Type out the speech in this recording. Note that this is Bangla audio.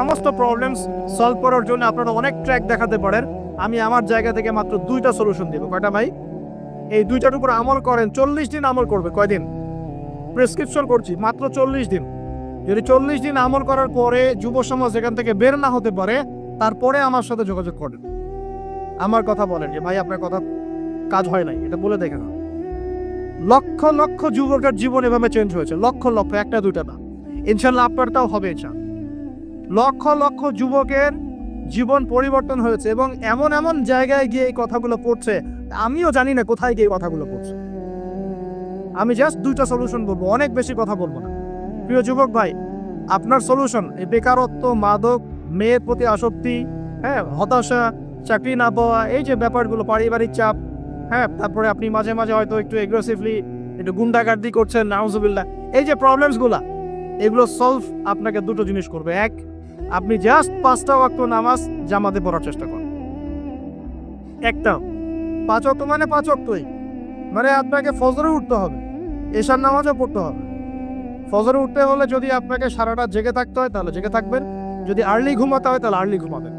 সমস্ত প্রবলেমস সলভ করার জন্য আপনারা অনেক ট্র্যাক দেখাতে পারেন, আমি আমার জায়গা থেকে মাত্র 2টা সলিউশন দেবো। কয়টা ভাই? এই 2টার উপর আমল করেন, 40 দিন আমল করবে। কয়দিন? প্রেসক্রিপশন করছি মাত্র 40 দিন। যদি 40 দিন আমল করার পরে যুব সমাজ এখান থেকে বের না হতে পারে, তারপরে আমার সাথে যোগাযোগ করেন, আমার কথা বলেন যে ভাই আপনার কথা কাজ হয় নাই, এটা বলে দেখেন। লক্ষ লক্ষ যুবকের জীবন এভাবে চেঞ্জ হয়েছে, লক্ষ লক্ষ, একটা দুইটা না। ইনশাল্লাহ আপনারটাও হবে। লক্ষ লক্ষ যুবকের জীবন পরিবর্তন হয়েছে এবং এমন এমন জায়গায় গিয়ে এই কথাগুলো পড়ছে, আমিও জানি না কোথায় গিয়ে কথাগুলো পড়ছে। আমি জাস্ট 2টা সলিউশন বলবো, অনেক বেশি কথা বলবো না। প্রিয় যুবক ভাই, আপনার সলিউশন এই বেকারত্ব, মাদক, মেয়ের প্রতি আসক্তি, হতাশা, চাকরি না পাওয়া, এই যে ব্যাপারগুলো, পারিবারিক চাপ, তারপরে আপনি মাঝে মাঝে হয়তো একটু এগ্রেসিভলি একটু গুন্ডাগার্দি করছেন, নাউজুবিল্লাহ, এই যে প্রবলেমসগুলো, এগুলো সলভ আপনাকে 2টো জিনিস করবে। এক, আপনি জাস্ট 5টা ওয়াক্ত নামাজ জামাতে পড়ার চেষ্টা করেন। একটা 5 ওয়াক্ত মানে 5 ওয়াক্তই, মানে আপনাকে ফজরে উঠতে হবে, এশার নামাজও পড়তে হবে। ফজরে উঠতে হলে যদি আপনাকে সারাটা জেগে থাকতে হয় তাহলে জেগে থাকবেন, যদি আর্লি ঘুমাতে হয় তাহলে আর্লি ঘুমাবেন।